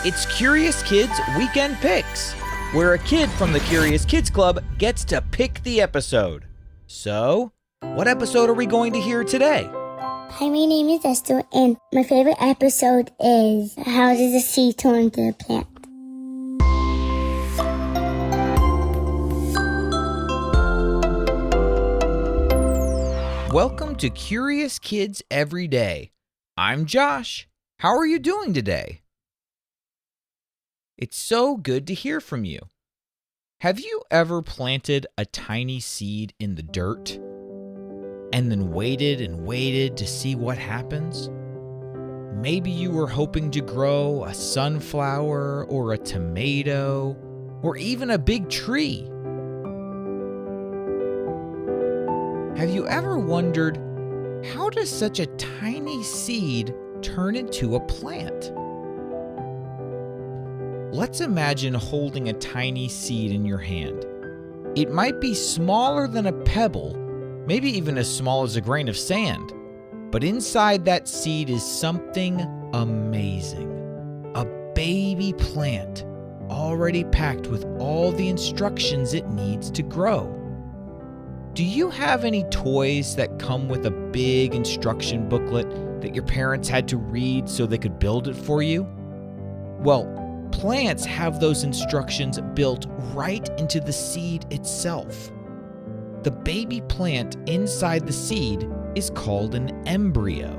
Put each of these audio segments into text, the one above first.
It's Curious Kids Weekend Picks, where a kid from the Curious Kids Club gets to pick the episode. So, what episode are we going to hear today? Hi, my name is Esther, and my favorite episode is How Does a Seed Turn into a Plant? Welcome to Curious Kids Every Day. I'm Josh. How are you doing today? It's so good to hear from you. Have you ever planted a tiny seed in the dirt and then waited and waited to see what happens? Maybe you were hoping to grow a sunflower or a tomato or even a big tree. Have you ever wondered, how does such a tiny seed turn into a plant? Let's imagine holding a tiny seed in your hand. It might be smaller than a pebble, maybe even as small as a grain of sand. But inside that seed is something amazing. A baby plant, already packed with all the instructions it needs to grow. Do you have any toys that come with a big instruction booklet that your parents had to read so they could build it for you? Well, plants have those instructions built right into the seed itself. The baby plant inside the seed is called an embryo,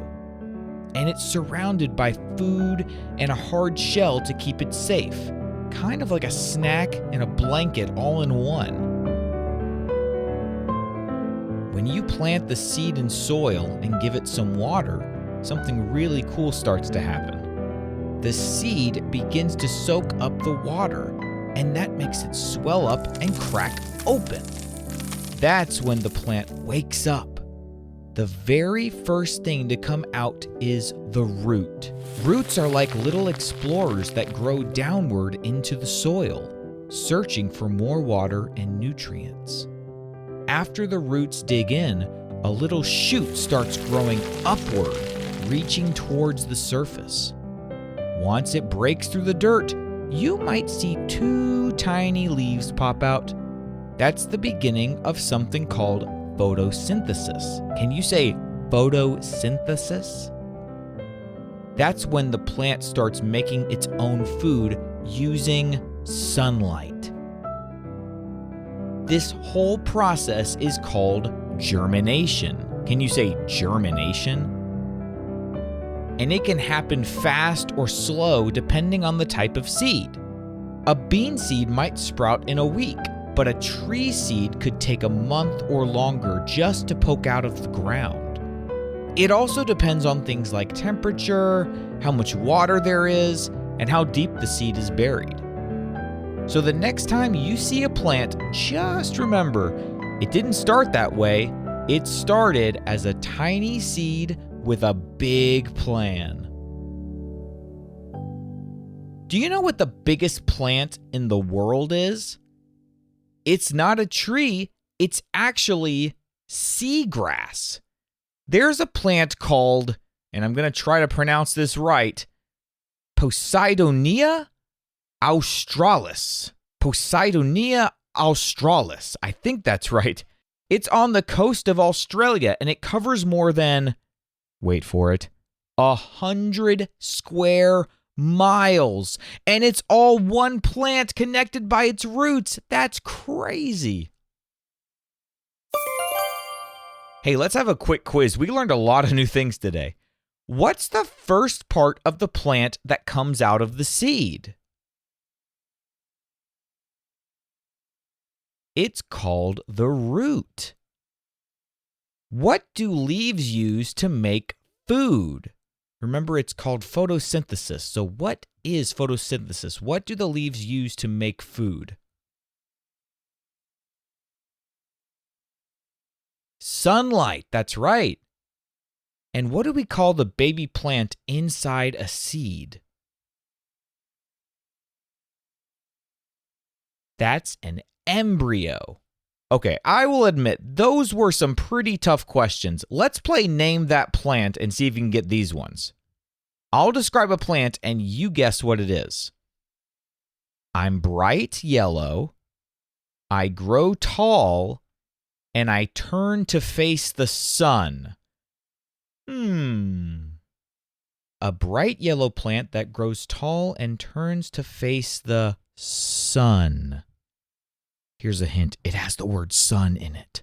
and it's surrounded by food and a hard shell to keep it safe, kind of like a snack and a blanket all in one. When you plant the seed in soil and give it some water, something really cool starts to happen. The seed begins to soak up the water, and that makes it swell up and crack open. That's when the plant wakes up. The very first thing to come out is the root. Roots are like little explorers that grow downward into the soil, searching for more water and nutrients. After the roots dig in, a little shoot starts growing upward, reaching towards the surface. Once it breaks through the dirt, you might see 2 tiny leaves pop out. That's the beginning of something called photosynthesis. Can you say photosynthesis? That's when the plant starts making its own food using sunlight. This whole process is called germination. Can you say germination? And it can happen fast or slow depending on the type of seed. A bean seed might sprout in a week, but a tree seed could take a month or longer just to poke out of the ground. It also depends on things like temperature, how much water there is, and how deep the seed is buried. So the next time you see a plant, just remember, it didn't start that way. It started as a tiny seed with a big plan. Do you know what the biggest plant in the world is? It's not a tree, it's actually seagrass. There's a plant called, and I'm going to try to pronounce this right, Posidonia australis. Posidonia australis. I think that's right. It's on the coast of Australia, and it covers more than, wait for it, 100 square miles. And it's all one plant connected by its roots. That's crazy. Hey, let's have a quick quiz. We learned a lot of new things today. What's the first part of the plant that comes out of the seed? It's called the root. What do leaves use to make food? Remember, it's called photosynthesis. So what is photosynthesis? What do the leaves use to make food? Sunlight, that's right. And what do we call the baby plant inside a seed? That's an embryo. Okay, I will admit, those were some pretty tough questions. Let's play Name That Plant and see if you can get these ones. I'll describe a plant and you guess what it is. I'm bright yellow. I grow tall. And I turn to face the sun. A bright yellow plant that grows tall and turns to face the sun. Here's a hint. It has the word sun in it.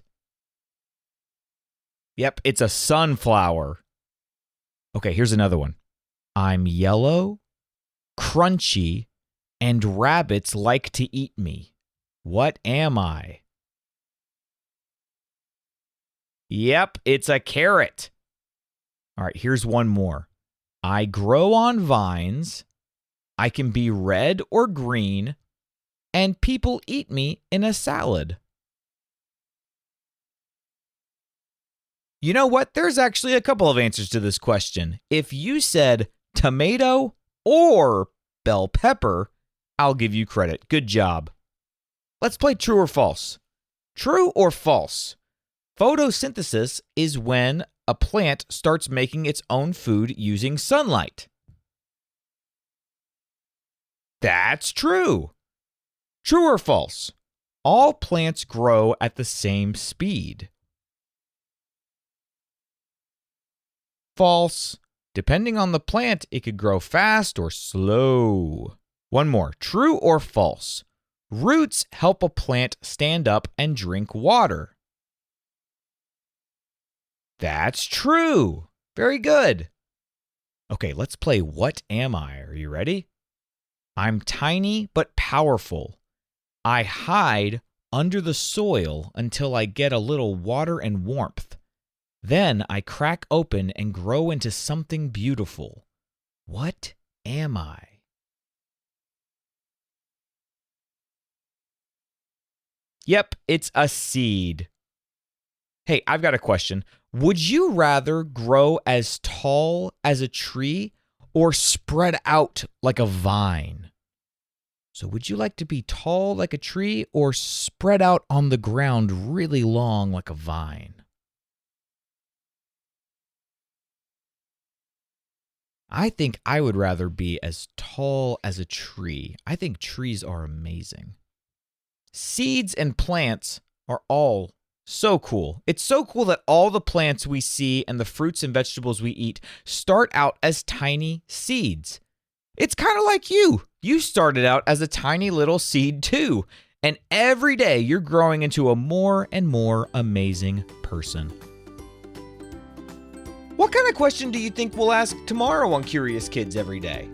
Yep, it's a sunflower. Okay, here's another one. I'm yellow, crunchy, and rabbits like to eat me. What am I? Yep, it's a carrot. All right, here's one more. I grow on vines. I can be red or green, and people eat me in a salad. You know what? There's actually a couple of answers to this question. If you said tomato or bell pepper, I'll give you credit. Good job. Let's play true or false. True or false? Photosynthesis is when a plant starts making its own food using sunlight. That's true. True or false? All plants grow at the same speed. False. Depending on the plant, it could grow fast or slow. One more. True or false? Roots help a plant stand up and drink water. That's true. Very good. Okay, let's play What Am I? Are you ready? I'm tiny but powerful. I hide under the soil until I get a little water and warmth. Then I crack open and grow into something beautiful. What am I? Yep, it's a seed. Hey, I've got a question. Would you rather grow as tall as a tree or spread out like a vine? So would you like to be tall like a tree or spread out on the ground really long like a vine? I think I would rather be as tall as a tree. I think trees are amazing. Seeds and plants are all so cool. It's so cool that all the plants we see and the fruits and vegetables we eat start out as tiny seeds. It's kind of like you. You started out as a tiny little seed too. And every day you're growing into a more and more amazing person. What kind of question do you think we'll ask tomorrow on Curious Kids Every Day?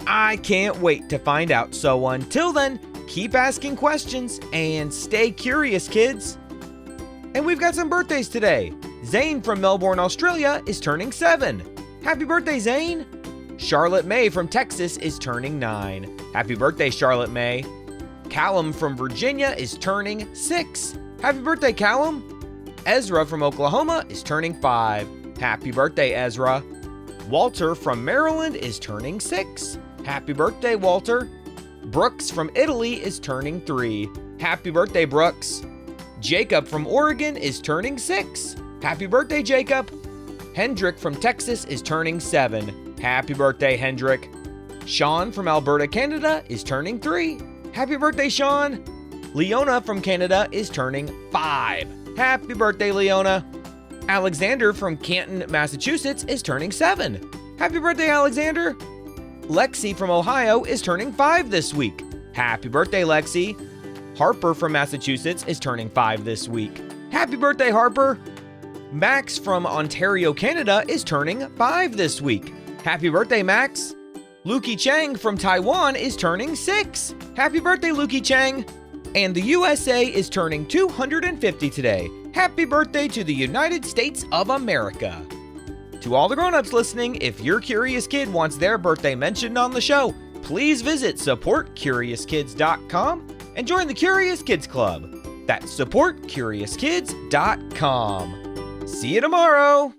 I can't wait to find out. So until then, keep asking questions and stay curious, kids. And we've got some birthdays today. Zane from Melbourne, Australia is turning 7. Happy birthday, Zane. Charlotte May from Texas is turning 9. Happy birthday, Charlotte May. Callum from Virginia is turning 6. Happy birthday, Callum. Ezra from Oklahoma is turning 5. Happy birthday, Ezra. Walter from Maryland is turning 6. Happy birthday, Walter. Brooks from Italy is turning 3. Happy birthday, Brooks. Jacob from Oregon is turning 6. Happy birthday, Jacob. Hendrik from Texas is turning 7. Happy birthday, Hendrik. Sean from Alberta, Canada is turning 3. Happy birthday, Sean. Leona from Canada is turning 5. Happy birthday, Leona. Alexander from Canton, Massachusetts is turning 7. Happy birthday, Alexander. Lexi from Ohio is turning 5 this week. Happy birthday, Lexi. Harper from Massachusetts is turning 5 this week. Happy birthday, Harper. Max from Ontario, Canada is turning 5 this week. Happy birthday, Max. Lukey Chang from Taiwan is turning 6. Happy birthday, Lukey Chang. And the USA is turning 250 today. Happy birthday to the United States of America. To all the grown-ups listening, if your curious kid wants their birthday mentioned on the show, please visit supportcuriouskids.com and join the Curious Kids Club. That's supportcuriouskids.com. See you tomorrow.